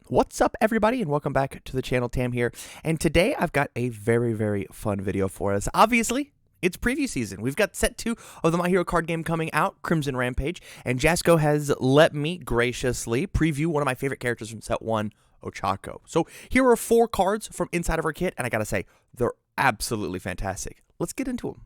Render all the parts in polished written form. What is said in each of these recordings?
What's up, everybody, and welcome back to the channel. Tam here, and today I've got a very fun video for us. Obviously, it's preview season. We've got set 2 of the My Hero card game coming out, Crimson Rampage, and Jasco has let me graciously preview one of my favorite characters from set 1, Ochaco. So here are 4 cards from inside of our kit, and I gotta say, they're absolutely fantastic. Let's get into them.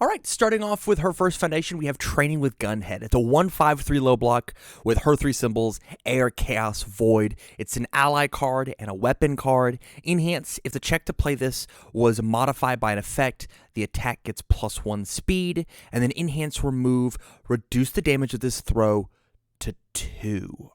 All right, starting off with her first foundation, we have Training with Gunhead. It's a 1/5/3 low block with her 3 symbols, Air, Chaos, Void. It's an ally card and a weapon card. Enhance, if the check to play this was modified by an effect, the attack gets +1 speed. And then Enhance, remove, reduce the damage of this throw to 2.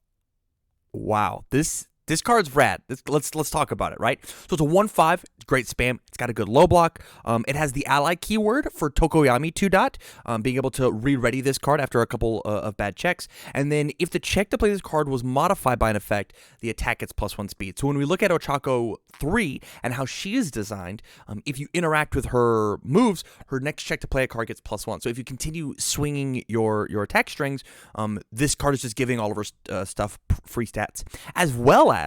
Wow, this card's rad. Let's talk about it, right? So it's a 1/5, great spam. It's got a good low block. It has the ally keyword for Tokoyami 2-dot, being able to re-ready this card after a couple of bad checks. And then if the check to play this card was modified by an effect, the attack gets +1 speed. So when we look at Ochaco 3 and how she is designed, if you interact with her moves, her next check to play a card gets +1. So if you continue swinging your attack strings, this card is just giving all of her stuff free stats, as well as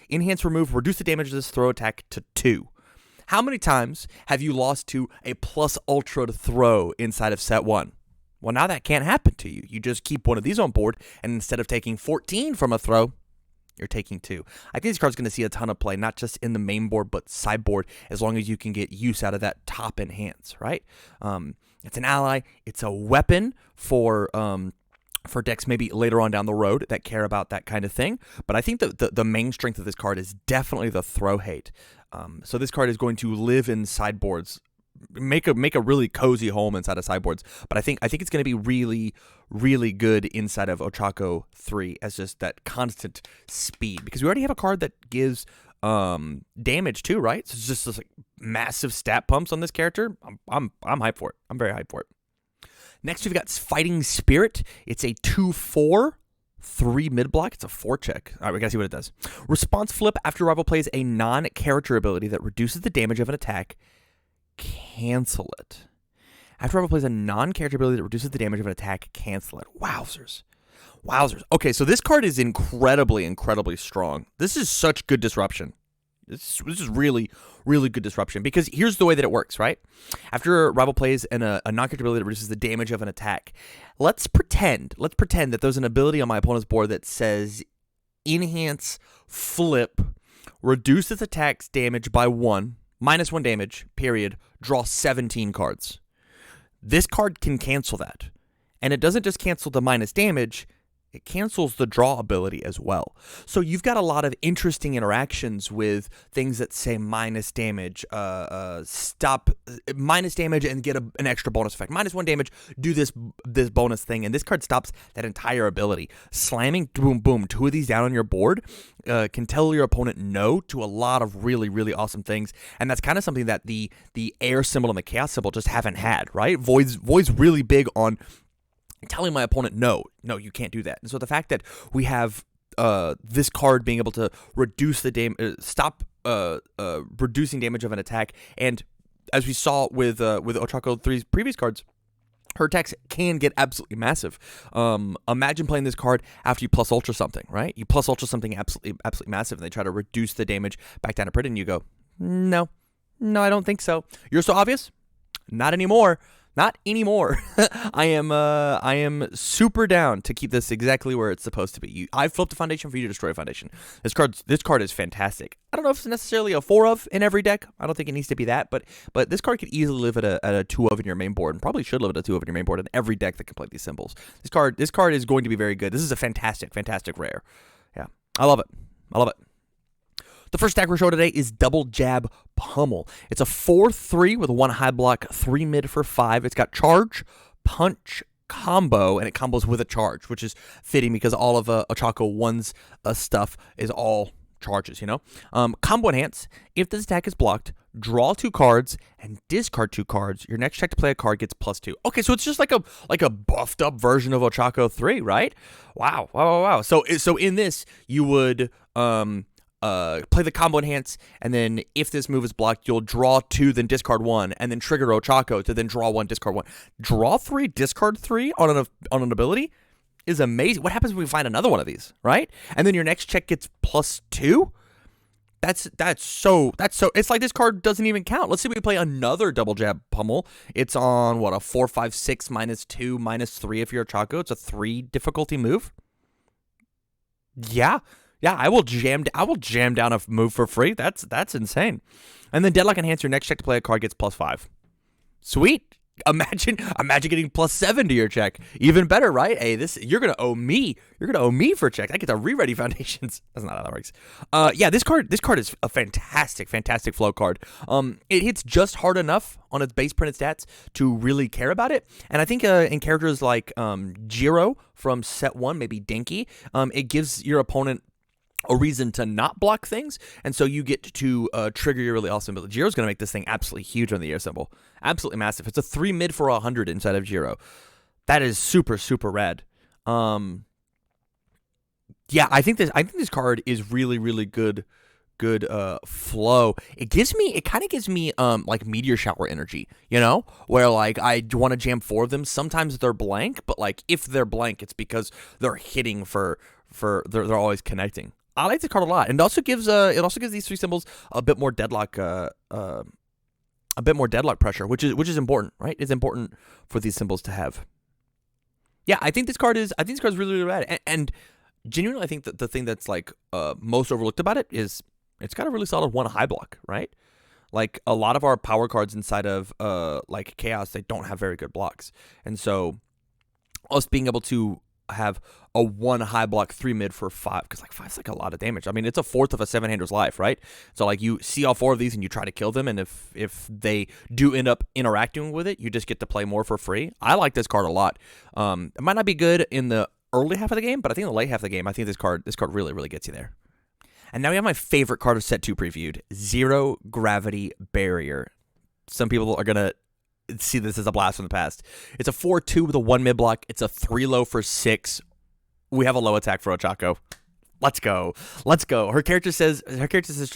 Enhance, remove, reduce the damage of this throw attack to 2. How many times have you lost to a plus ultra to throw inside of set 1? Well, now that can't happen to you. You just keep one of these on board, and instead of taking 14 from a throw, you're taking 2. I think this card's going to see a ton of play, not just in the main board, but sideboard, as long as you can get use out of that top Enhance, right? It's an ally. It's a weapon for decks maybe later on down the road that care about that kind of thing. But I think the main strength of this card is definitely the throw hate. So this card is going to live in sideboards, make a really cozy home inside of sideboards. But I think it's going to be really good inside of Ochaco 3 as just that constant speed, because we already have a card that gives damage too, right? So it's just this like massive stat pumps on this character. I'm hyped for it. I'm very hyped for it. Next, we've got Fighting Spirit. It's a 2/4, 3 mid block. It's a 4 check. All right, we gotta see what it does. Response flip: after your rival plays a non-character ability that reduces the damage of an attack, cancel it. After rival plays a non-character ability that reduces the damage of an attack, cancel it. Wowzers. Okay, so this card is incredibly strong. This is such good disruption. This is really good disruption, because here's the way that it works, right? After a rival plays a non-character ability that reduces the damage of an attack, let's pretend that there's an ability on my opponent's board that says Enhance, flip, reduce its attack's damage by 1, -1 damage, period, draw 17 cards. This card can cancel that. And it doesn't just cancel the minus damage, it cancels the draw ability as well. So you've got a lot of interesting interactions with things that say minus damage, stop minus damage and get an extra bonus effect. -1 damage, do this bonus thing, and this card stops that entire ability. Slamming, boom, 2 of these down on your board can tell your opponent no to a lot of really awesome things, and that's kind of something that the air symbol and the chaos symbol just haven't had, right? Void's really big on telling my opponent, no, you can't do that. And so the fact that we have this card being able to reduce the stop reducing damage of an attack, and as we saw with Ochaco 3's previous cards, her attacks can get absolutely massive. Imagine playing this card after you plus ultra something, right? You plus ultra something absolutely massive, and they try to reduce the damage back down to Prit, and you go, no, I don't think so. You're so obvious? Not anymore. I am super down to keep this exactly where it's supposed to be. I've flipped a foundation for you to destroy a foundation. This card is fantastic. I don't know if it's necessarily a 4 of in every deck. I don't think it needs to be that, but this card could easily live at a 2 of in your main board, and probably should live at a 2 of in your main board in every deck that can play these symbols. This card is going to be very good. This is a fantastic rare. Yeah, I love it. The first stack we're showing today is Double Jab Pummel. It's a 4/3 with a 1 high block, 3 mid for 5. It's got charge, punch, combo, and it combos with a charge, which is fitting because all of Ochaco 1's stuff is all charges, you know? Combo Enhance: if this attack is blocked, draw 2 cards and discard 2 cards. Your next check to play a card gets +2. Okay, so it's just like a buffed up version of Ochaco 3, right? Wow. So in this, you would play the combo enhance, and then if this move is blocked, you'll draw 2, then discard 1, and then trigger Ochaco to then draw 1, discard 1. Draw 3, discard 3 on an ability. is amazing. What happens when we find another one of these, right? And then your next check gets +2? That's so it's like this card doesn't even count. Let's say we play another double jab pummel. It's on what, a 4, 5, 6 -2 -3 if you're Ochaco. It's a 3 difficulty move. Yeah, I will jam down a move for free. That's insane. And then Deadlock Enhance, your next check to play a card gets +5. Sweet. Imagine getting +7 to your check. Even better, right? Hey, you're gonna owe me. You're gonna owe me for checks. I get to re-ready Foundations. That's not how that works. Yeah, this card is a fantastic flow card. It hits just hard enough on its base printed stats to really care about it. And I think in characters like Jiro from set 1, maybe Denki, it gives your opponent a reason to not block things, and so you get to trigger your really awesome ability. Jiro's going to make this thing absolutely huge on the air symbol. Absolutely massive. It's a 3 mid for 100 inside of Jiro. That is super rad. Yeah, I think this card is really good flow. It kind of gives me like Meteor Shower energy, you know, where like I want to jam 4 of them. Sometimes they're blank, but like if they're blank, it's because they're hitting for they're always connecting. I like this card a lot, and it also gives these 3 symbols a bit more deadlock pressure, which is important, right? It's important for these symbols to have. Yeah, I think this card is really rad, and genuinely, I think that the thing that's like most overlooked about it is it's got a really solid 1 high block, right? Like a lot of our power cards inside of like Chaos, they don't have very good blocks, and so us being able to have a 1 high block 3 mid for 5, because like 5's like a lot of damage. I mean, it's a fourth of a 7-hander's life, right? So like you see all 4 of these and you try to kill them, and if they do end up interacting with it, you just get to play more for free. I like this card a lot. It might not be good in the early half of the game, but I think in the late half of the game, I think this card really gets you there. And now we have my favorite card of set 2 previewed, Zero Gravity Barrier. Some people are gonna see this as a blast from the past. It's a 4/2 with a 1 mid block. It's a 3 low for 6. We have a low attack for Ochaco. Let's go. Her character says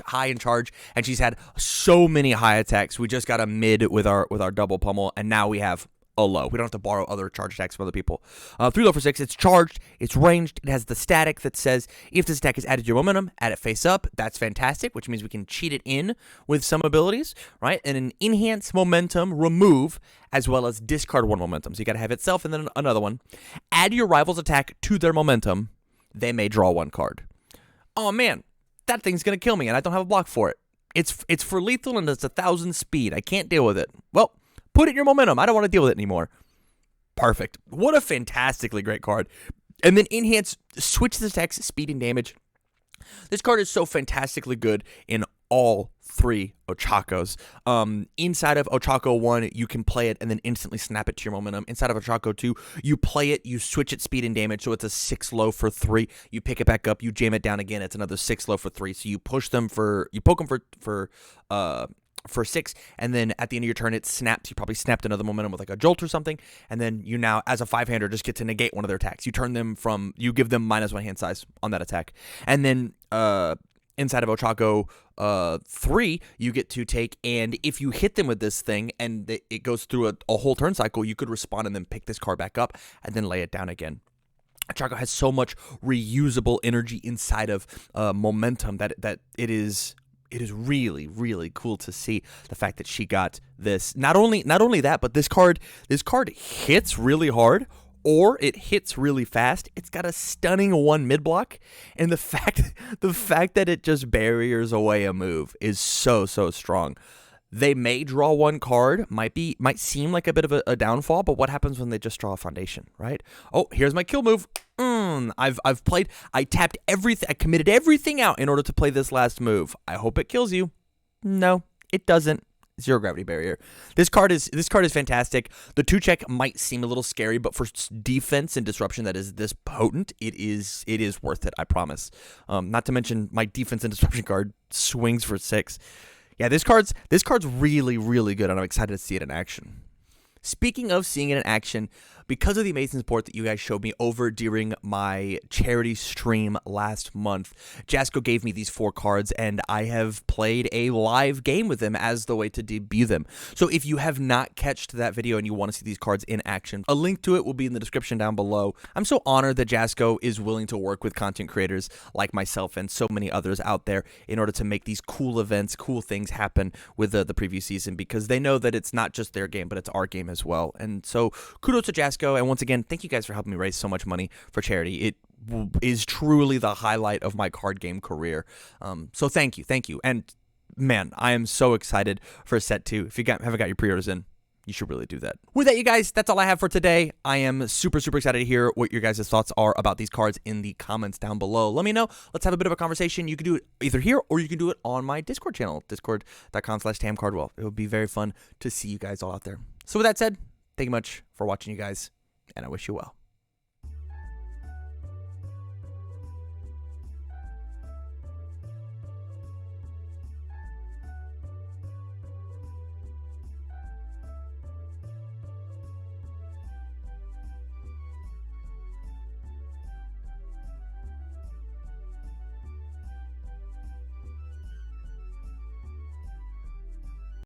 high in charge, and she's had so many high attacks. We just got a mid with our double pummel, and now we have a low. We don't have to borrow other charge attacks from other people. 3 low for 6. It's charged. It's ranged. It has the static that says if this attack is added to your momentum, add it face up. That's fantastic, which means we can cheat it in with some abilities, right? And an enhance momentum, remove, as well as discard 1 momentum. So you got to have itself and then another one. Add your rival's attack to their momentum. They may draw 1 card. Oh man, that thing's gonna kill me, and I don't have a block for it. It's for lethal and it's 1,000 speed. I can't deal with it. Well, put it in your momentum. I don't want to deal with it anymore. Perfect. What a fantastically great card. And then enhance, switch the attacks, speed, and damage. This card is so fantastically good in all 3 Ochacos. Inside of Ochaco 1, you can play it and then instantly snap it to your momentum. Inside of Ochaco 2, you play it, you switch it speed and damage, so it's a 6 low for 3. You pick it back up, you jam it down again, it's another 6 low for 3. So you poke them for 6, and then at the end of your turn it snaps. You probably snapped another momentum with like a jolt or something, and then you now as a 5-hander just get to negate one of their attacks. You give them -1 hand size on that attack, and then inside of Ochaco 3 you get to take, and if you hit them with this thing and it goes through a whole turn cycle, you could respond and then pick this card back up and then lay it down again. Ochaco has so much reusable energy inside of momentum that it is really cool to see the fact that she got this. Not only that, but this card hits really hard, or it hits really fast. It's got a stunning 1 mid block, and the fact that it just barriers away a move is so strong. They may draw 1 card, might seem like a bit of a downfall, but what happens when they just draw a foundation, right? Oh, here's my kill move. I tapped everything, I committed everything out in order to play this last move. I hope it kills you. No, it doesn't. Zero Gravity Barrier. This card is fantastic. The 2-check might seem a little scary, but for defense and disruption that is this potent, it is worth it, I promise. Not to mention my defense and disruption card swings for 6. Yeah, this card's really good, and I'm excited to see it in action. Speaking of seeing it in action, because of the amazing support that you guys showed me over during my charity stream last month, Jasco gave me these 4 cards, and I have played a live game with them as the way to debut them. So if you have not catched that video and you want to see these cards in action, a link to it will be in the description down below. I'm so honored that Jasco is willing to work with content creators like myself and so many others out there in order to make these cool events, cool things happen with the preview season, because they know that it's not just their game, but it's our game as well. And so kudos to Jasco, and once again, thank you guys for helping me raise so much money for charity. It is truly the highlight of my card game career. So thank you. And man, I am so excited for set 2. If you haven't got your pre-orders in, you should really do that. With that, you guys, that's all I have for today. I am super excited to hear what your guys' thoughts are about these cards in the comments down below. Let me know. Let's have a bit of a conversation. You can do it either here or you can do it on my Discord channel, discord.com/tamcardwell. It would be very fun to see you guys all out there. So with that said, thank you much for watching, you guys, and I wish you well.